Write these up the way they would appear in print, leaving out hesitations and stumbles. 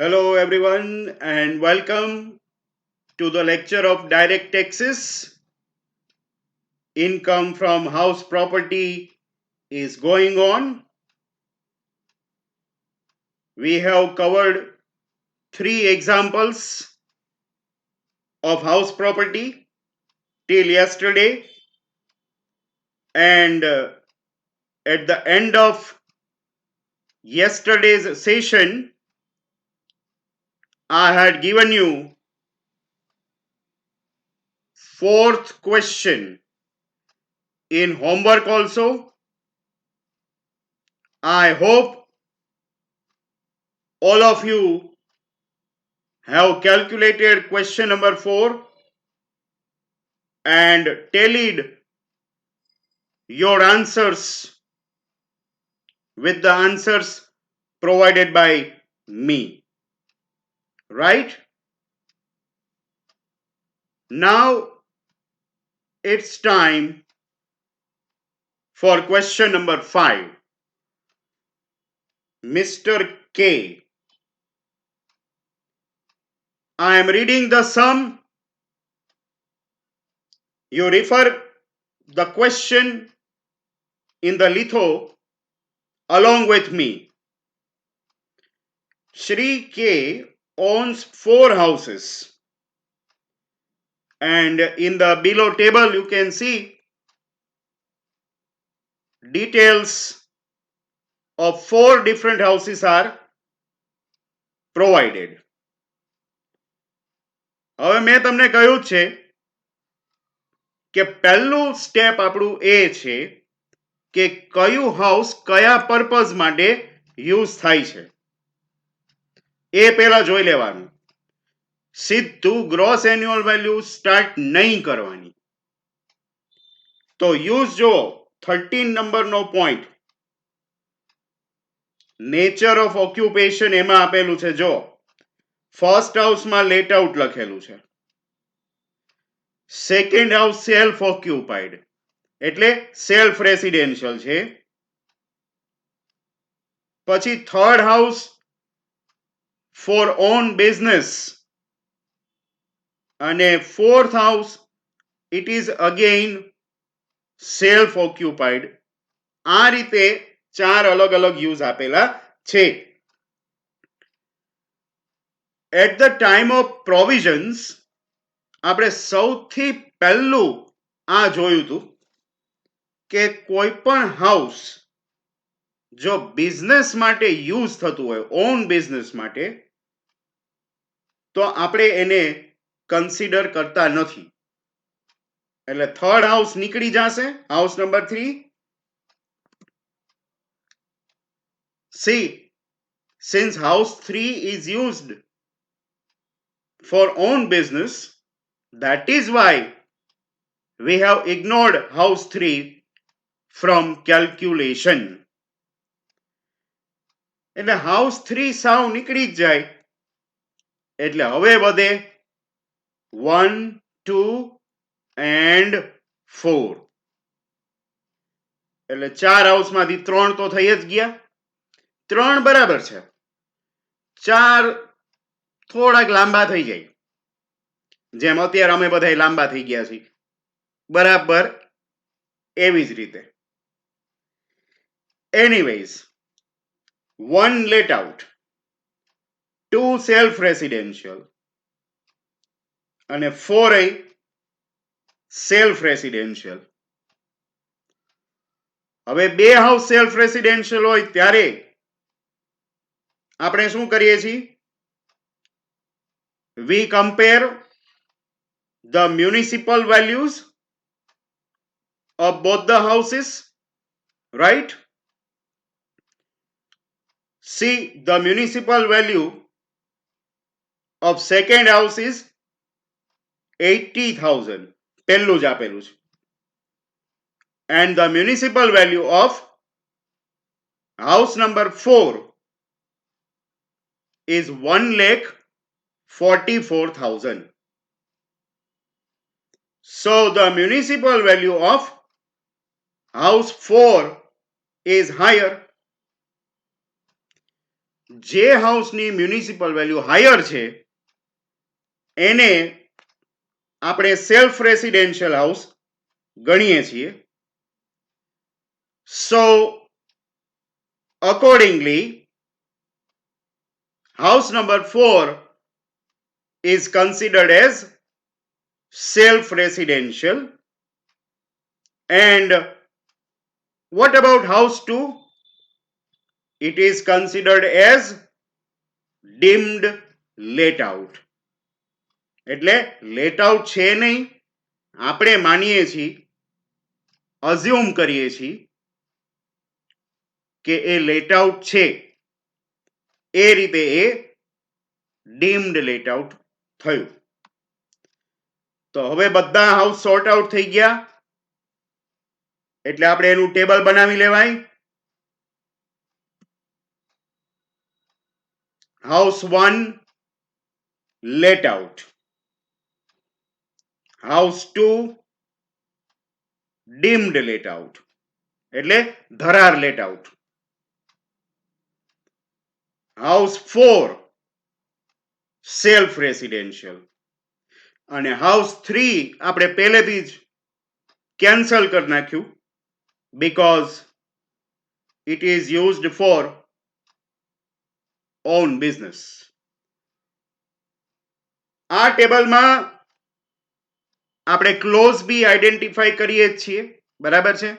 Hello, everyone, and welcome to the lecture of direct taxes. Income from house property is going on. We have covered 3 examples of house property till yesterday, and at the end of yesterday's session, I had given you fourth question in homework also. I hope all of you have calculated question number 4 and tallied your answers with the answers provided by me. Right? Now it's time for question number 5. Mr. K. I am reading the sum. You refer the question in the litho along with me. Shri K owns 4 houses, and in the below table you can see details of 4 different houses are provided. હવે મેં તમને કહ્યું છે કે પહેલું step આપણું એ છે કે કયું હાઉસ કયા પર્પઝ માટે યુઝ થાય છે એ પહેલા જોઈ લેવાનું. સીધું ગ્રોસ એન્યુઅલ વેલ્યુ સ્ટાર્ટ નહીં કરવાની. તો યુઝ જો 13 નંબરનો પોઈન્ટ નેચર ઓફ ઓક્યુપેશન એમાં આપેલું છે. જો ફર્સ્ટ હાઉસમાં લેટ આઉટ લખેલું છે, સેકન્ડ હાઉસ સેલ્ફ ઓક્યુપાઈડ એટલે સેલ્ફ રેસિડેન્શિયલ છે. પછી third house for own business અને fourth house it is again self occupied. આ રીતે 4 અલગ અલગ યુઝ આપેલા છે. At the time of provisions આપણે સૌથી પહેલું આ જોયું હતું કે કોઈ પણ હાઉસ જો બિઝનેસ માટે યુઝ થતું હોય, ઓન બિઝનેસ માટે, તો આપણે એને કન્સિડર કરતા નથી. એટલે થર્ડ હાઉસ નીકળી જશે. House number 3. See, since house 3 is used for own business, that is why we have ignored house 3 from calculation. એટલે હાઉસ 3 સાવ નીકળી જ જાય. એટલે હવે વધે 1, 2 and 4. એટલે 4 હાઉસમાંથી 3 તો થઈ જ ગયા. 3 બરાબર છે. 4 થોડાક લાંબા થઈ જાય, જેમ અત્યારે અમે બધા લાંબા થઈ ગયા છીએ, બરાબર એવી જ રીતે. Anyways, 1 let out, 2 self residential અને 4 self residential. હવે 2 હાઉસ સેલ્ફ રેસિડેન્શિયલ હોય ત્યારે આપણે શું કરીએ છીએ? We compare the municipal values of both the houses, right? See, the municipal value of second house is 80,000. પહેલું જ આપેલું છે. And the municipal value of house number 4 is 1,44,000. So the municipal value of house 4 is higher. જે હાઉસની municipal value higher છે એને આપણે self residential house ગણીએ છીએ. સો accordingly, house number 4 is considered as self-residential. And what about house 2? It is considered as deemed let out. એટલે let out છે નહીં, આપણે માનીએ છીએ, અઝ્યુમ કરીએ છીએ કે એ લેટ આઉટ છે, એ રીતે એ ડીમ્ડ લેટ આઉટ થયું. તો હવે બધા હાઉસ સોર્ટ આઉટ થઈ ગયા, એટલે આપણે એનું ટેબલ બનાવી લેવાય. House 1 let out, house 2 deemed let out એટલે ધરાર let out, house 4 self residential, અને હાઉસ 3 આપણે પહેલેથી જ કેન્સલ કરી નાખ્યું because it is used for own business. આ ટેબલમાં આપણે ક્લોઝ બી આઈડેન્ટિફાઈ કરીએ જ છીએ, બરાબર છે.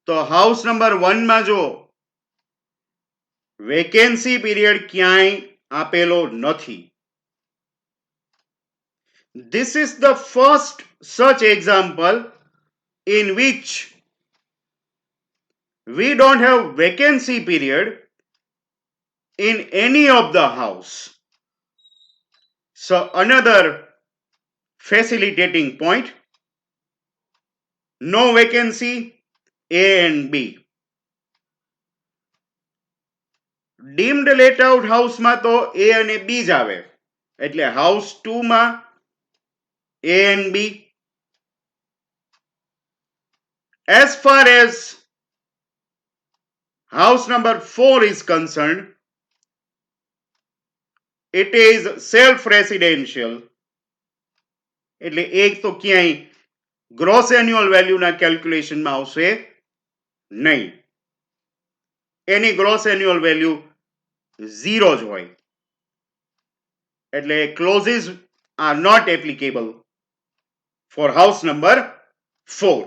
તો હાઉસ નંબર 1 માં જો વેકેન્સી પીરિયડ ક્યાંય આપેલો નથી. This is the first such example in which we don't have vacancy period in any of the house. So another facilitating point, no vacancy A and B. Deemed let out house માં તો A અને B જ આવે, એટલે house 2 માં A and B. As far as house number 4 is concerned, it is self-residential. એટલે એક તો ક્યાંય ગ્રોસ એન્યુઅલ વેલ્યુના કેલ્ક્યુલેશનમાં આવશે નહીં, એની ગ્રોસ એન્યુઅલ વેલ્યુ 0 જ હોય, એટલે clauses are not applicable for house number 4.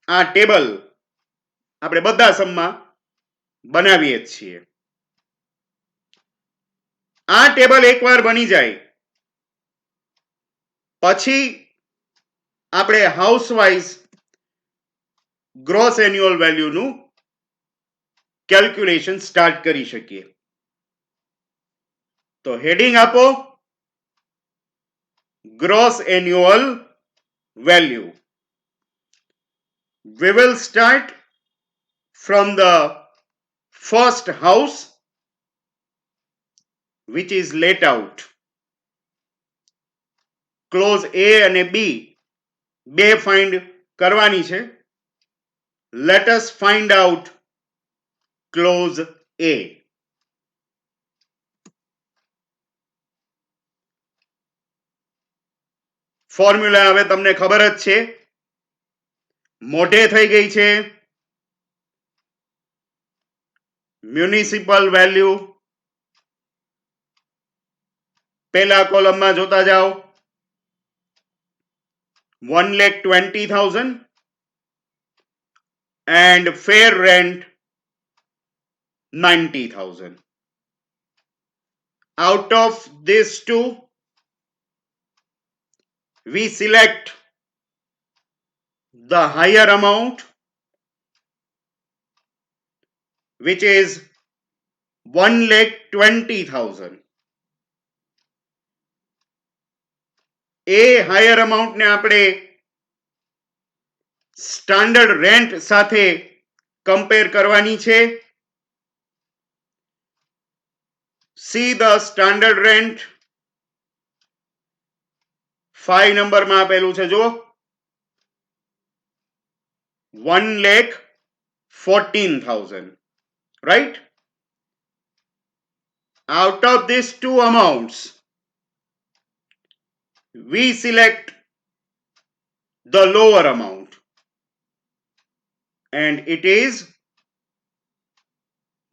આ ટેબલ આપણે બધા સમમાં બનાવીએ જ છીએ. આ ટેબલ એકવાર બની જાય પછી આપણે હાઉસ વાઇઝ ગ્રોસ એન્યુઅલ વેલ્યુનું કેલ્ક્યુલેશન સ્ટાર્ટ કરી શકીએ. તો હેડિંગ આપો gross annual value. We will start from the first house which is let out. Clause A અને B બે ફાઇન્ડ કરવાની છે. Let us find out clause A. Formula હવે તમને ખબર જ છે, મોઢે થઈ ગઈ છે. મ્યુનિસિપલ વેલ્યુ પહેલા કોલમમાં જોતા જાઓ, 1,20,000 and fair rent 90,000. Out of these two, we select the higher amount, which is 1,20,000. એ હાયર અમાઉન્ટને આપણે સ્ટાન્ડર્ડ રેન્ટ સાથે કમ્પેર કરવાની છે. સી ધ સ્ટાન્ડર્ડ રેન્ટ 5 નંબરમાં આપેલું છે, જો 1,14,000, right. out of these two amounts, we select the lower amount, and it is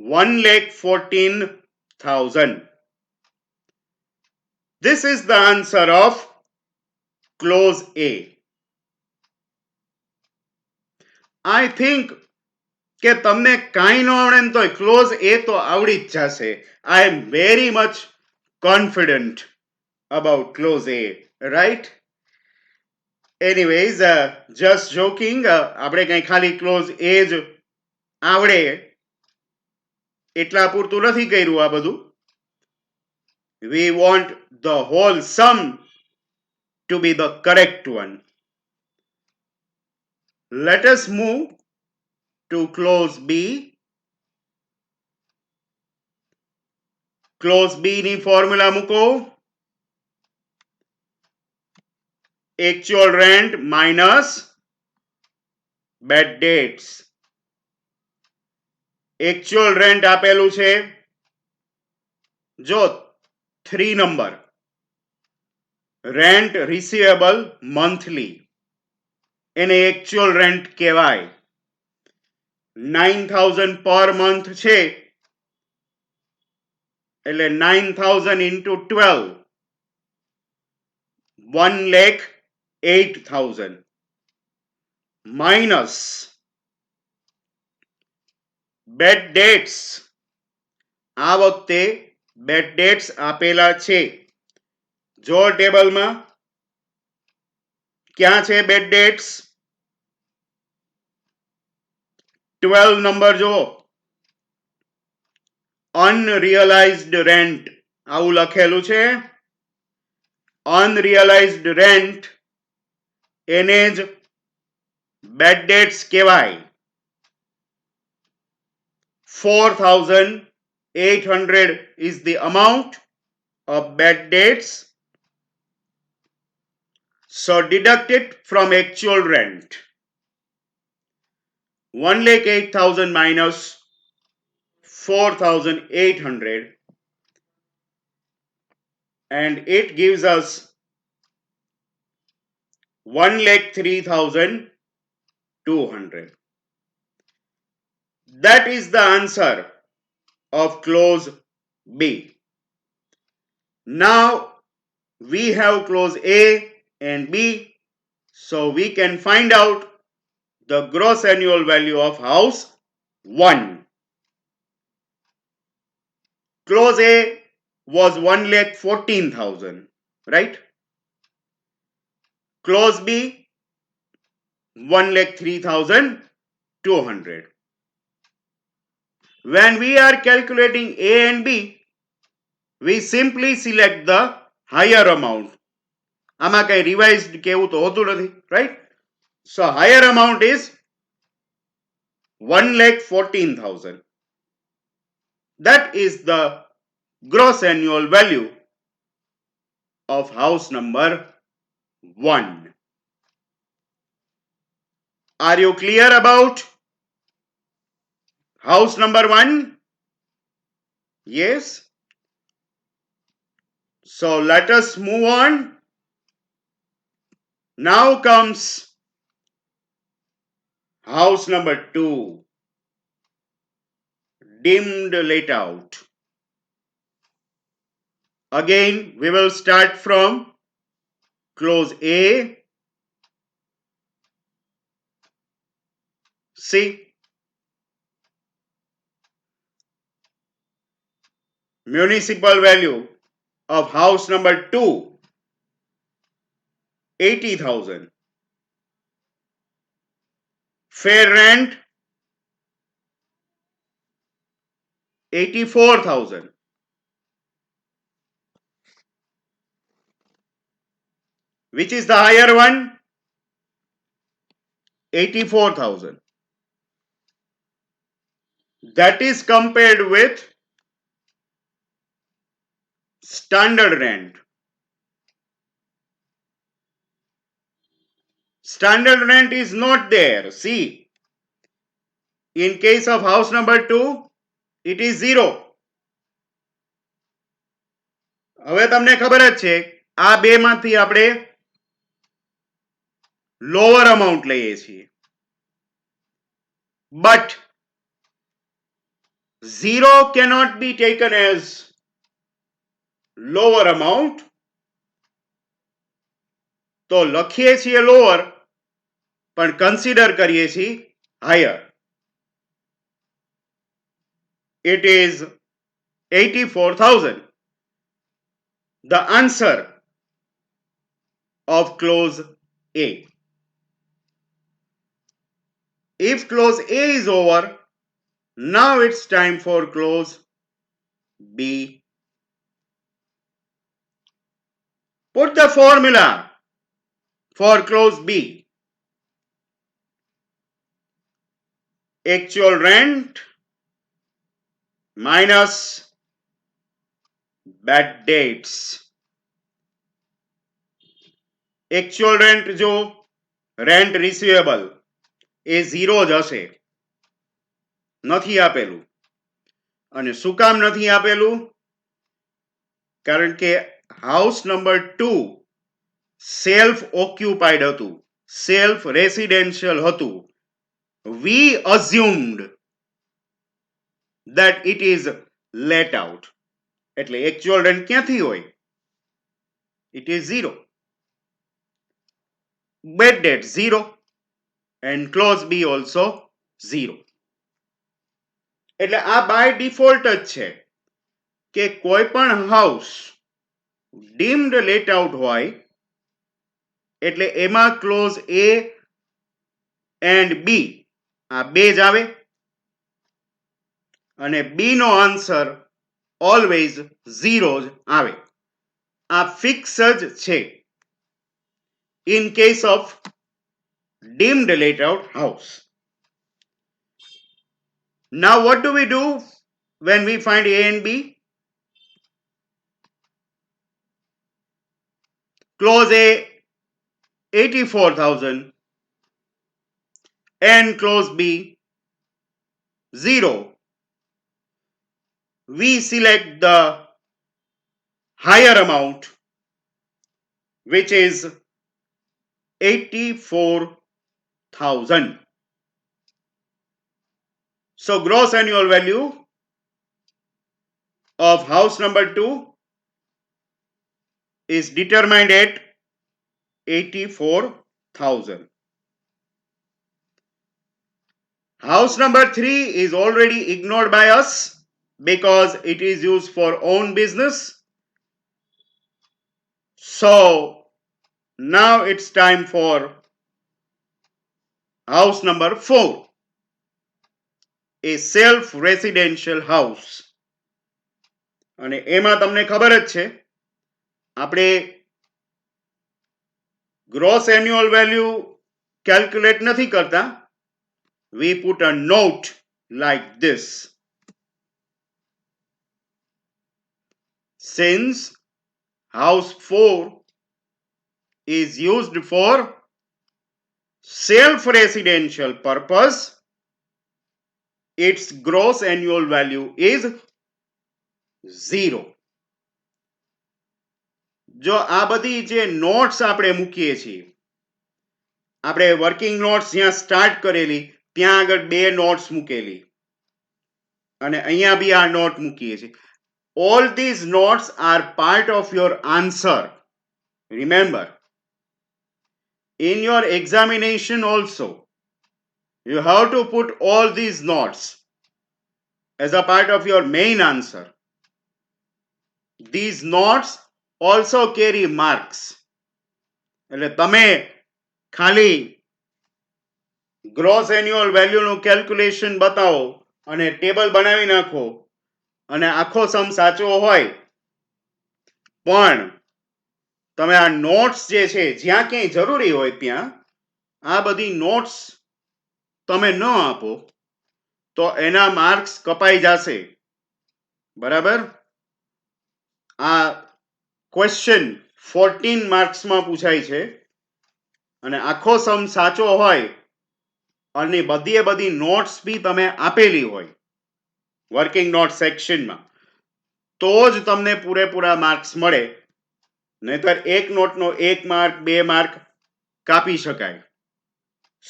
1,14,000. This is the answer of clause A. I think કે તમને કાંઈ ન આવડે ને તોય ક્લોઝ એ તો આવડી જ જશે. I am very much confident about clause A, right? Anyways, just joking. આપણે કઈ ખાલી ક્લોઝ A જ આવડે એટલા પૂરતું નથી કર્યું આ બધું. We want the whole sum to be the correct one. Let us move to clause B. Clause B ની ફોર્મ્યુલા મૂકો. Actual rent minus bad debts. Actual rent આપેલું છે જો 3 નંબર. Rent receivable monthly એને actual rent કહેવાય. 9,000 per month છે એટલે 9,000 into 12 1,08,000 minus bad debts. આ વખતે bad debts આપેલા છે જો ટેબલમાં ક્યાં છે bad debts? 12 નંબર જો unrealized rent આવું લખેલું છે. Unrealized rent એને જ bad debts કહેવાય. 4,800 is the amount of bad debts. So deduct it from actual rent. 1,08,000 minus 4,800 and it gives us 1,03,200. That is the answer of clause B. Now we have clause A and B, so we can find out the gross annual value of house 1. Clause A was 1,14,000, right? Clause B 1,03,200. When we are calculating A and B, we simply select the higher amount. આમાં કઈ revised કેવું તો હોતું નથી, right? So higher amount is 1,14,000. That is the gross annual value of house number 1. Are you clear about house number 1? Yes. So let us move on. Now comes house number 2. Dimmed layout. Again, we will start from clause A. See, municipal value of house number 2, 80,000. Fair rent 84,000. Which is the higher one? 84,000. That is compared with standard rent. Standard rent is not there. See, in case of house number 2, it is 0. હવે તમને ખબર જ છે આ બે માંથી આપણે lower amount લઈએ છીએ, but 0 cannot be taken as lower amount, તો લખીએ છીએ લોઅર પણ કન્સિડર કરીએ છીએ higher. It is 84,000. The answer of clause A. If clause A is over, now it's time for clause B. Put the formula for clause B. Actual rent minus bad debts. Actual rent જો rent receivable એ 0 જ હશે, નથી આપેલું. અને શું કામ નથી આપેલું? કારણ કે હાઉસ નંબર 2 સેલ્ફ ઓક્યુપાઈડ હતું, સેલ્ફ રેસિડેન્શિયલ હતું. We assumed that it is let out. એટલે actual rent ક્યાંથી હોય? It is 0. Bad debt 0 and clause B also 0. એટલે આ બાય ડિફોલ્ટ જ છે કે કોઈ પણ હાઉસ ડીમ્ડ લેટ આઉટ હોય એટલે એમાં ક્લોઝ A and B આ બે જ આવે અને B નો આન્સર ઓલવેઝ 0 જ આવે. આ ફિક્સ જ છે in case of deemed let out house. Now what do we do when we find A and B? Clause A 84,000 and clause B 0. We select the higher amount, which is 84,000. So gross annual value of house number 2 is determined at 84,000. House number 3 is already ignored by us because it is used for own business. So now it's time for house number 4, a self-residential house. અને એમાં તમને ખબર જ છે આપણે gross annual value calculate નથી કરતા. We put a note like this. Since house 4 is used for self-residential purpose, its gross annual value is 0. જો આ બધી જે નોટ્સ આપણે મૂકીએ છીએ, આપણે વર્કિંગ નોટ્સ જ્યાં સ્ટાર્ટ કરેલી ત્યાં આગળ બે નોટ્સ મૂકેલી અને અહીંયા બી આ નોટ મૂકીએ છીએ. All these notes are part of your answer. Remember, in your examination also, you have to put all these notes as a part of your main answer. These notes also carry marks. એટલે તમે ખાલી gross annual વેલ્યુનું calculation બતાવો અને table બનાવી નાખો અને આખો સમ સાચો હોય, પણ તમે આ નોટ્સ જે છે જ્યાં ક્યાંય જરૂરી હોય ત્યાં આ બધી નોટ્સ તમે ન આપો તો એના માર્ક્સ કપાઈ જશે. બરાબર? આ ક્વેશ્ચન 14 માર્ક્સમાં પૂછાય છે અને આખો સમ સાચો હોય અને બધી નોટ્સ બી તમે આપેલી હોય વર્કિંગ નોટ સેક્શનમાં તો જ તમને પૂરેપૂરા માર્ક્સ મળે, નહીતર એક નોટનો 1 માર્ક 2 માર્ક કાપી શકાય.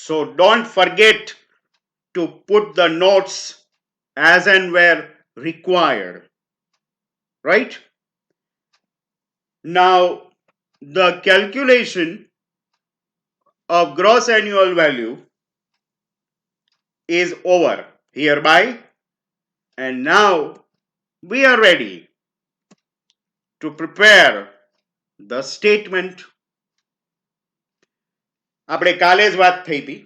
સો don't forget two put the notes as and where required. Right? Now, the calculation of gross annual value is over hereby, and now we are ready to prepare the statement. આપણે કાલે જ વાત થઈ હતી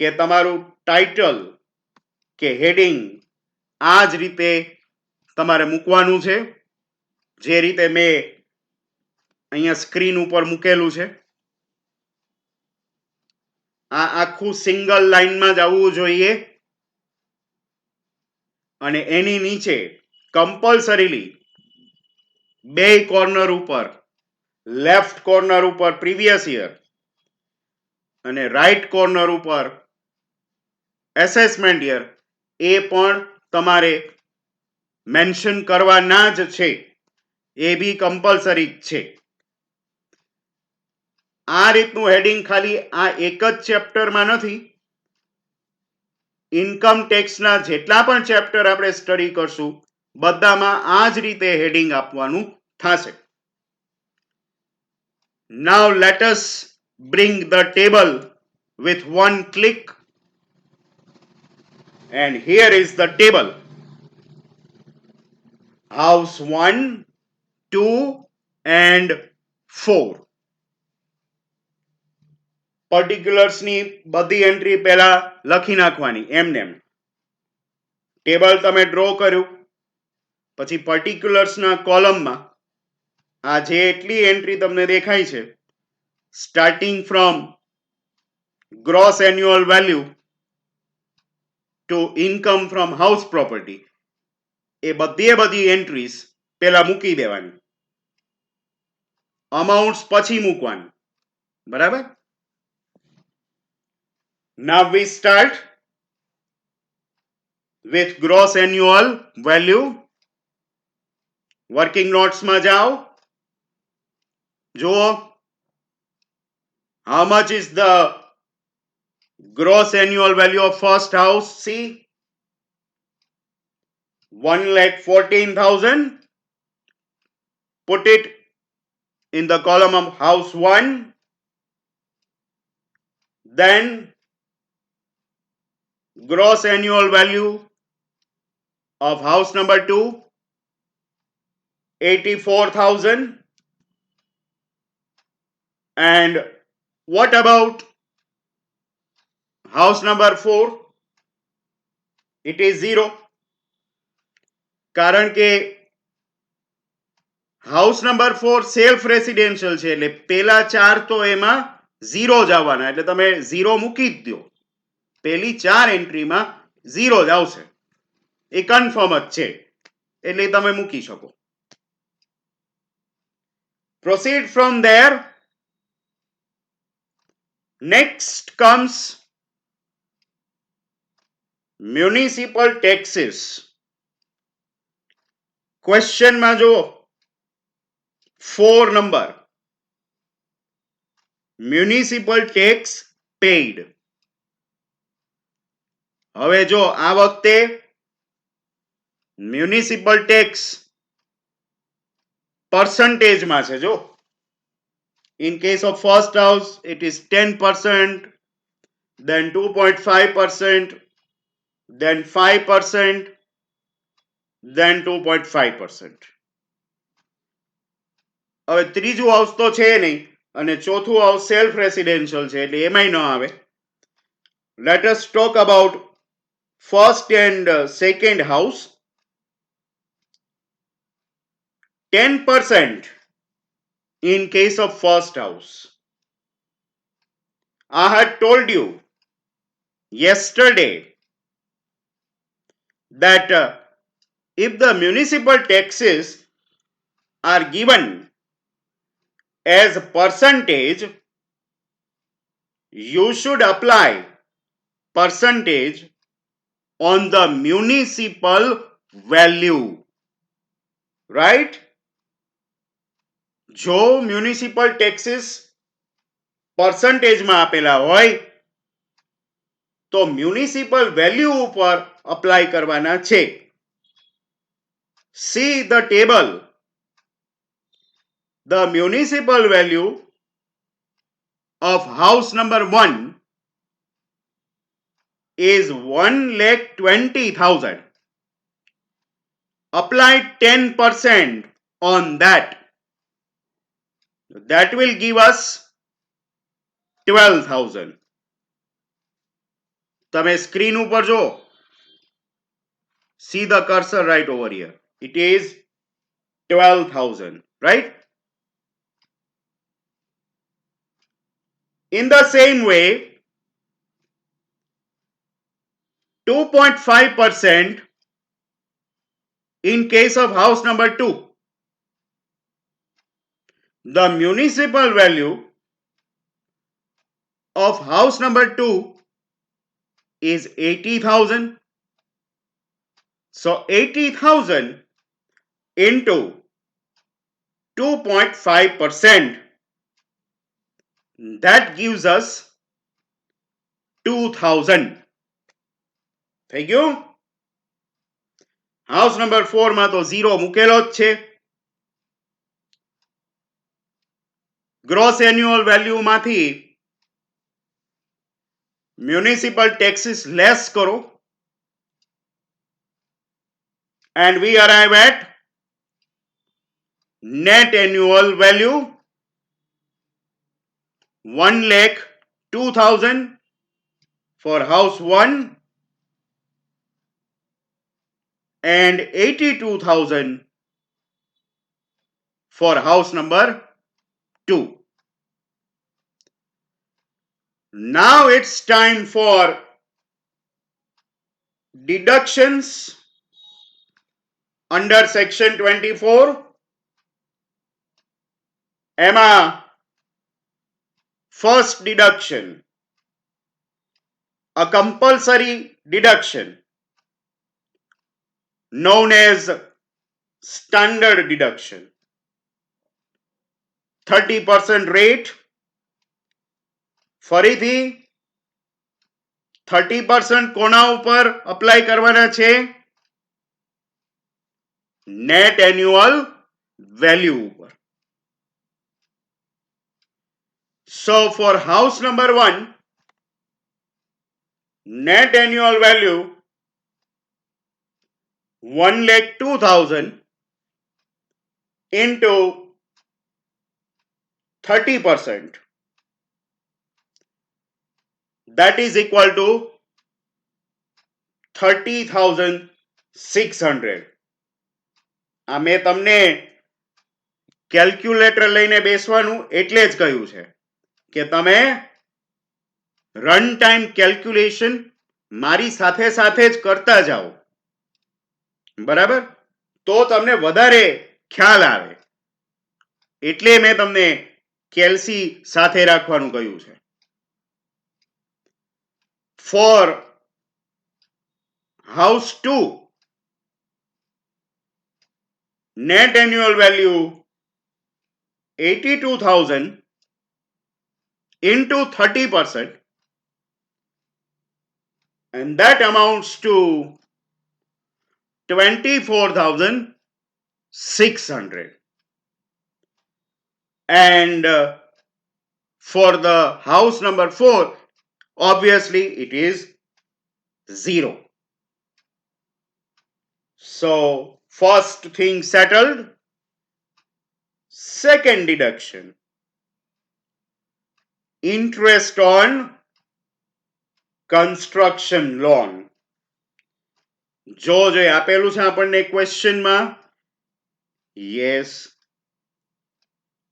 કે તમારું ટાઇટલ કે heading આ જ રીતે તમારે મૂકવાનું છે, જે રીતે મેં અહીંયા સ્ક્રીન ઉપર મૂકેલું છે. આ આખું સિંગલ લાઈનમાં જ આવવું જોઈએ, અને એની નીચે કમ્પલસરીલી બે કોર્નર ઉપર, લેફ્ટ કોર્નર ઉપર પ્રીવિયસ યર અને રાઈટ કોર્નર ઉપર એસેસમેન્ટ યર, એ પણ તમારે મેન્શન કરવાના જ છે. એ બી કમ્પલસરી છે. આ રીતનું હેડિંગ ખાલી આ એક જ ચેપ્ટરમાં નથી, ઇન્કમ ટેક્સના જેટલા પણ ચેપ્ટર આપણે સ્ટડી કરશું બધામાં આ જ રીતે હેડિંગ આપવાનું થશે. Now let us bring the table with one click, and here is the table. House 1, 2 and 4. પર્ટિક્યુલર્સની બધી એન્ટ્રી પહેલા લખી નાખવાની એમનેમ. ટેબલ તમે ડ્રો કર્યું પછી પર્ટિક્યુલર્સના કોલમમાં આ જે એટલી એન્ટ્રી તમને દેખાય છે, starting from gross annual value to income from house property, એ બધી એન્ટ્રીઝ પહેલા મૂકી દેવાની, અમાઉન્ટ્સ પછી મૂકવાનું. બરાબર? Now we start with gross annual value. Working નોટ્સમાં જાઓ, જુઓ how much is the gross annual value of first house. See, 1,14,000. Put it in the column of house 1. Then gross annual value of house number 2, 84,000. And what about house number 4? It is 0. કારણ કે house number 4 self residential છે, એટલે પેલા 4 તો એમાં 0 જ આવવાના, એટલે તમે 0 મૂકી જ દો. પેલી 4 એન્ટ્રીમાં 0 જ આવશે, એ કન્ફર્મ જ છે, એટલે તમે મૂકી શકો. Proceed from there. Next comes municipal taxes. Question માં જો 4 number, municipal tax paid. હવે જો આ વખતે મ્યુનિસિપલ ટેક્સ પરસન્ટેજમાં છે. જો in case of first house it is 10%, then 2.5%, then 5%, then 2.5%. હવે ત્રીજું હાઉસ તો છે નહીં, અને ચોથું હાઉસ સેલ્ફ રેસિડેન્શિયલ છે, એટલે એમાંય ન આવે. Let us talk about first and second house. 10% in case of first house. I had told you yesterday that if the municipal taxes are given as a percentage, you should apply percentage on the municipal value. Right? જો municipal taxes પર્સન્ટેજમાં આપેલા હોય તો municipal value ઉપર apply કરવાના છે. See the table. The municipal value of house number 1 is 1,20,000. Apply 10% on that. That will give us 12,000. તમે screen ઉપર જો. See the cursor right over here. It is 12,000, right? In the same way, 2.5% in case of house number 2. The municipal value of house number 2 is 80,000. So 80,000 into 2.5%, that gives us 2,000. થઈ ગયું? House number 4 માં તો 0 મૂકેલો જ છે. Gross annual value માંથી municipal taxes less કરો and we arrive at net annual value 1,02,000 for house 1 and 82,000 for house number 2. Now it's time for deductions under section 24. એમાં first deduction, a compulsory deduction known as standard deduction. 30% rate. ફરીથી 30% કોના ઉપર apply કરવાના છે? Net annual value ઉપર. So for house number 1, net annual value 1,02,000 into 30%. That is equal to 30,600. આ મેં તમને કેલ્ક્યુલેટર લઈને બેસવાનું એટલે જ કહ્યું છે કે તમે રન ટાઈમ કેલ્ક્યુલેશન મારી સાથે સાથે જ કરતા જાઓ. બરાબર? તો તમને વધારે ખ્યાલ આવે. એટલે મેં તમને કેલ્સી સાથે રાખવાનું કહ્યું છે. For house 2, net annual value 82,000 into 30%, and that amounts to 24,600. And for the house number 4, obviously it is 0. So first thing settled. Second deduction, interest on construction loan. જો આપેલું છે આપણને ક્વેશ્ચનમાં, yes,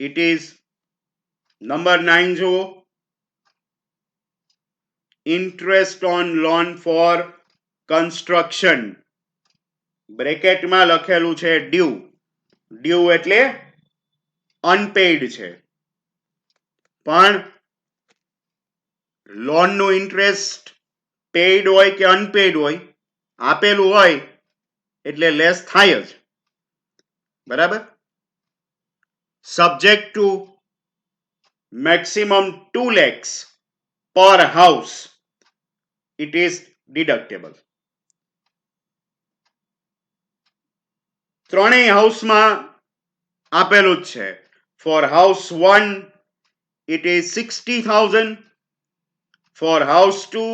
it is number 9 જુઓ. interest on loan for construction. બ્રેકેટમાં લખેલું છે due. due એટલે unpaid છે. પણ લોન નું ઇન્ટરેસ્ટ પેઇડ હોય કે અનપેઇડ હોય, આપેલું હોય એટલે લેસ થાય જ. બરાબર. Subject to maximum 2 lakhs per house, it is deductible. ત્રણેય હાઉસમાં આપેલું જ છે. For house 1 it is 60,000, for house 2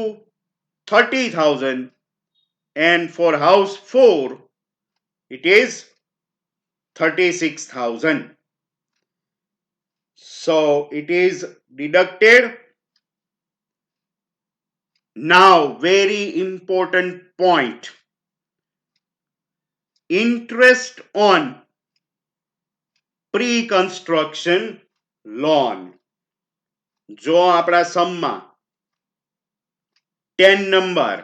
30,000, and for house 4 it is 36,000. So it is deducted. Now, very important point. Interest on pre-construction loan. જો આપણા સમમાં 10 number,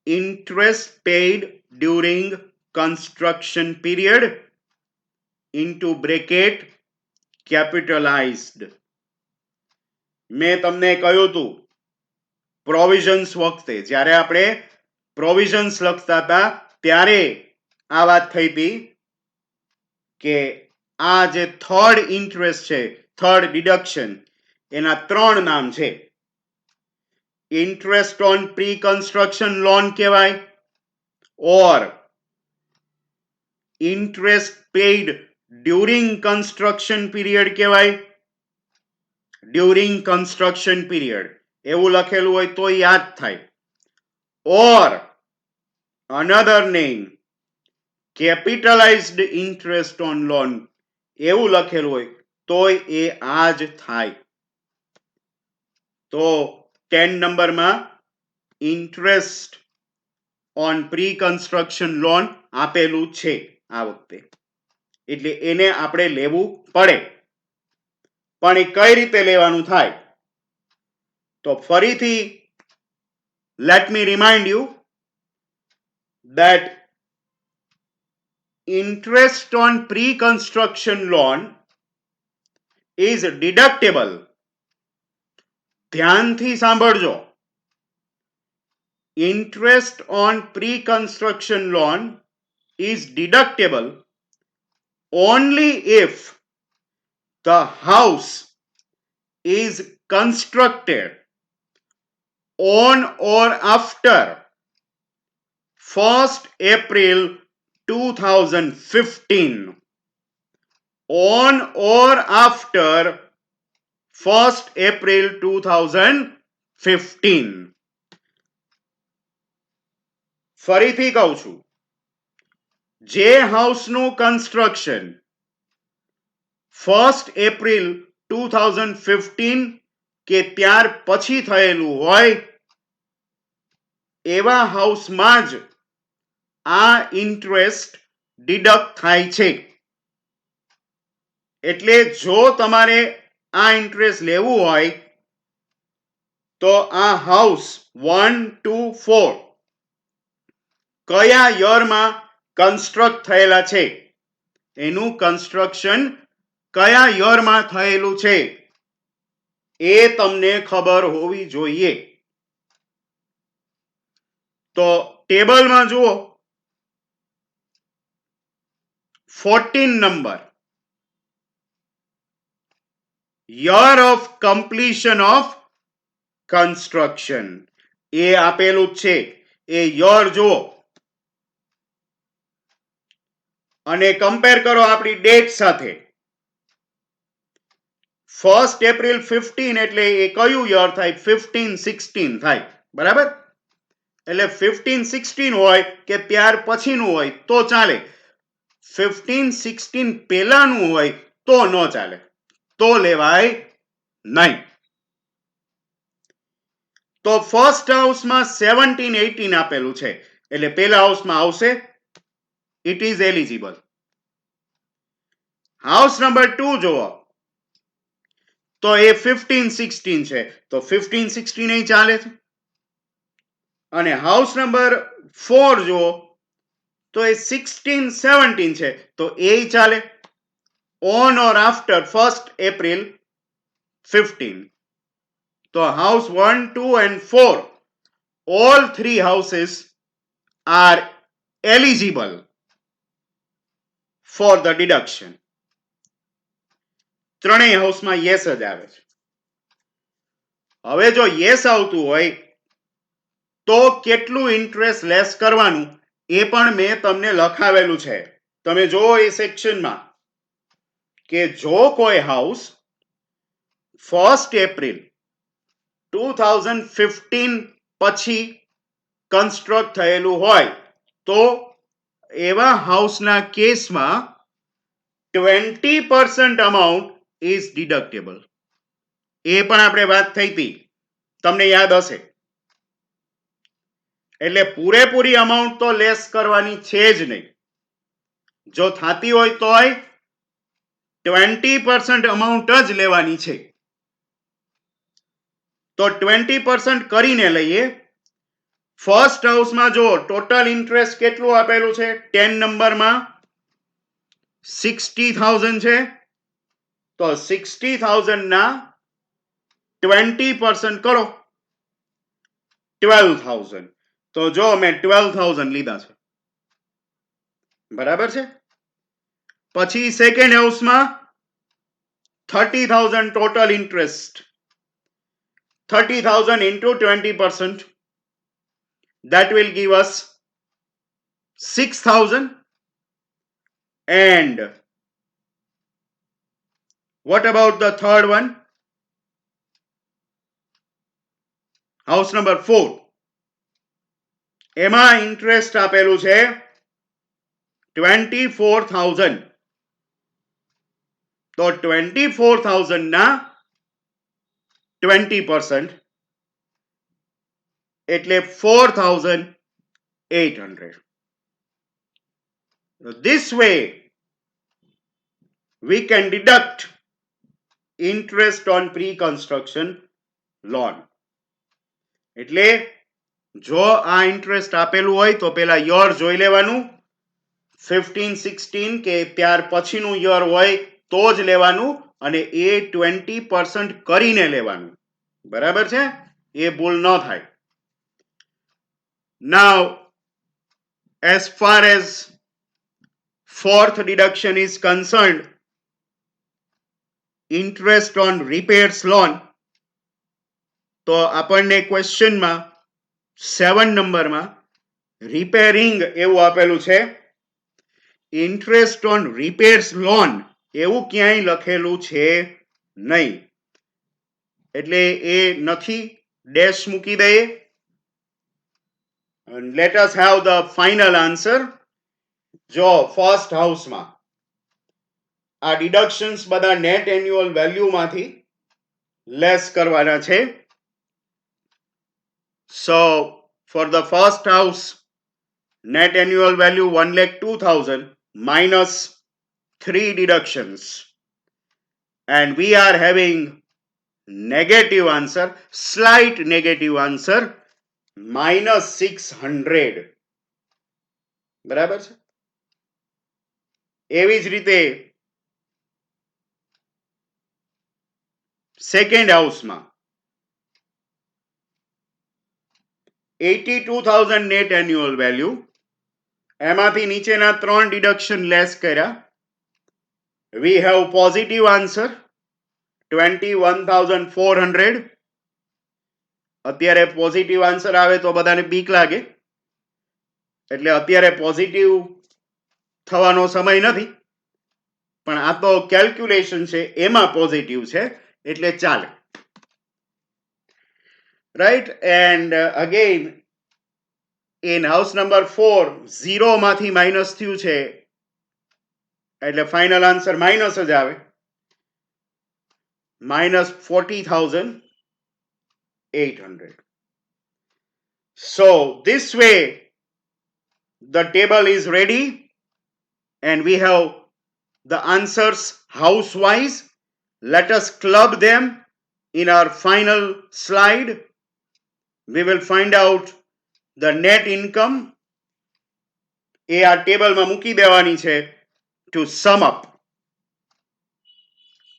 interest paid during construction period into bracket capitalized. મેં તમને કહ્યું હતું provisions વખતે જ્યારે આપણે provisions લખતા હતા ત્યારે આ વાત થઈ હતી કે આ જે થર્ડ ઇન્ટરેસ્ટ છે, થર્ડ ડિડક્શન, એના ત્રણ નામ છે. Interest on pre construction loan કહેવાય, or interest paid during construction period કહેવાય. ડ્યુરિંગ કન્સ્ટ્રક્શન પીરિયડ એવું લખેલું હોય તો યાદ થાય. Or another name capitalized interest on loan એવું લખેલું હોય તોય એ આ જ થાય. તો 10 નંબરમાં interest on pre construction loan આપેલું છે આ વખતે, એટલે એને આપણે લેવું પડે. પણ એ કઈ રીતે લેવાનું થાય? તો ફરીથી let me remind you that interest on pre-construction loan is deductible. ધ્યાનથી સાંભળજો. Interest on pre-construction loan is deductible only if the house is constructed on or after 1st April 2015. On or after 1st April 2015. ફરીથી કહું છું, જે હાઉસનું construction 1st April 2015 કે ત્યાર પછી થયેલું હોય એવા હાઉસમાં જ આ ઇન્ટરેસ્ટ ડિડક્ટ થાય છે. એટલે જો તમારે આ ઇન્ટરેસ્ટ લેવું હોય તો આ હાઉસ 1, 2, 4 કયા યરમાં કન્સ્ટ્રક્ટ થયેલા છે, એનું કન્સ્ટ્રક્શન કયા યરમાં થયેલું છે એ તમને ખબર હોવી જોઈએ. તો ટેબલમાં જુઓ 14 number, year of completion of construction એ આપેલું છે. એ યર જુઓ અને કમ્પેર કરો આપણી ડેટ સાથે. 1st April 15 એટલે એ કયું યર થાય? 15-16 થાય, બરાબર? એટલે 15-16 હોય કે ત્યાર પછીનું હોય તો ચાલે. 15-16 પહેલાનું હોય તો ન ચાલે, તો લેવાય નહીં. તો ફર્સ્ટ હાઉસમાં 17-18 આપેલું છે એટલે પહેલા હાઉસમાં આવશે, it is eligible. House number 2 જુઓ તો એ 15-16 છે તો 15-16 એ ચાલે છે. અને હાઉસ નંબર 4 જુઓ તો એ 16-17 છે તો એ ચાલે. On or after 1st April 15. તો house 1, 2 and 4, all three houses are eligible for the deduction. ત્રણેય હાઉસમાં યસ જ આવે છે. હવે જો યસ આવતું હોય તો કેટલું ઇન્ટરેસ્ટ લેસ કરવાનું એ પણ મેં તમને લખાવેલું છે. તમે જો એ સેક્શનમાં કે જો કોઈ હાઉસ 1 એપ્રિલ 2015 પછી કન્સ્ટ્રક્ટ થયેલું હોય તો એવા હાઉસના કેસમાં 20% અમાઉન્ટ ઇઝ ડિડક્ટેબલ. એ પણ આપણે વાત થઈ હતી, તમને યાદ હશે. એટલે પૂરેપૂરી અમાઉન્ટ તો લેસ કરવાની છે જ નહીં. જો થતી હોય તોય 20% અમાઉન્ટ જ લેવાની છે. તો 20% કરીને લઈએ. ફર્સ્ટ હાઉસમાં જો ટોટલ ઇન્ટરેસ્ટ કેટલું આપેલું છે 10 નંબરમાં 60,000 છે. તો 60,000 ના 20% કરો 12,000. તો જો મેં 12,000 લીધા છે. બરાબર છે. પછી સેકન્ડ હાઉસમાં 30,000 total interest. 30,000 into 20%. That will give us 6,000. And what about the third one? House number 4. એમાં ઇન્ટરેસ્ટ આપેલું છે 24,000. તો 24,000 ના 20% એટલે 4,800. This way we can deduct interest on pre-construction loan. એટલે જો આ ઇન્ટરેસ્ટ આપેલું હોય તો પેલા યર જોઈ લેવાનું. 15, 16 કે ત્યાર પછીનું યર હોય તો જ લેવાનું અને એ 20% કરીને લેવાનું. બરાબર છે? એ ભૂલ ન થાય. Now, as far as fourth deduction is concerned, interest on repairs loan, તો આપણને ક્વેશ્ચનમાં 7 નંબરમાં રિપેરિંગ એવું આપેલું છે. ઇન્ટરેસ્ટ ઓન રિપેર્સ લોન એવું ક્યાંય લખેલું છે નહીં, એટલે એ નથી, ડેશ મૂકી દઈએ. And let us have the final answer. જો ફર્સ્ટ હાઉસમાં આ ડિડક્શન્સ બધા નેટ એન્યુઅલ વેલ્યુમાંથી લેસ કરવાના છે. So for the first house, net annual value 1,02,000 minus 3 deductions, and we are having negative answer, slight negative answer, minus 600. બરાબર છે? એવી જ રીતે સેકન્ડ હાઉસમાં 82,000 net annual value, એમાંથી નીચેના 3 deduction less કર્યા. We have positive answer 21,400. અત્યારે પોઝિટિવ આન્સર આવે તો બધાને બીક લાગે, એટલે અત્યારે પોઝિટિવ થવાનો સમય નથી, પણ આ તો કેલ્ક્યુલેશન છે એમાં પોઝિટિવ છે એટલે ચાલે. Right? And again, in house number 4, 0 માંથી માઇનસ થયું છે એટલે ફાઇનલ આન્સર માઇનસ જ આવે. minus 40,800. So this way the table is ready and we have the answers house wise. Let us club them in our final slide. We will find out the net income. એ આ ટેબલમાં મૂકી દેવાની છે to sum up.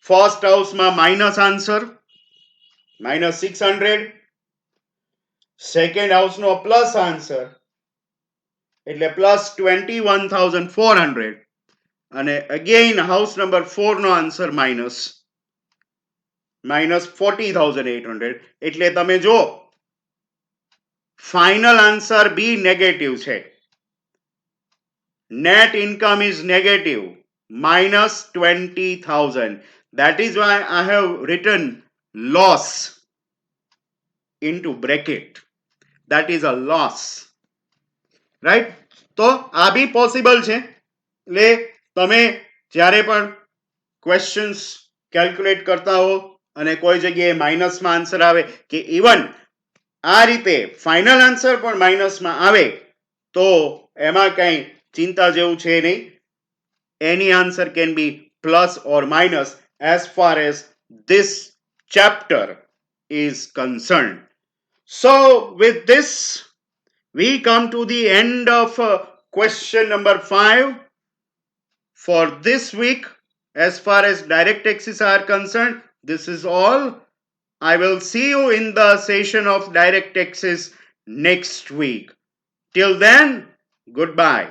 First હાઉસમાં minus answer minus 600. Second હાઉસનો plus answer એટલે plus 21,400. અને again house number 4 નો આન્સર માઇનસ 40,800 એટલે તમે જો ફાઇનલ આન્સર બી નેગેટિવ છે. net income is negative minus 20,000. That is why I have written loss into bracket. That is a loss. Right? તો આ બી પોસિબલ છે. એટલે તમે જ્યારે પણ ક્વેશ્ચન્સ કેલ્ક્યુલેટ કરતા હો અને કોઈ જગ્યાએ માઇનસમાં આન્સર આવે કે ઇવન આ રીતે ફાઇનલ આન્સર પણ માઇનસમાં આવે તો એમાં કંઈ ચિંતા જેવું છે નહીં. Any answer can be plus or minus as far as this chapter is concerned. So with this we come to the end of question number 5 for this week. As far as direct taxes are concerned, this is all. I will see you in the session of direct taxes next week. Till then, goodbye.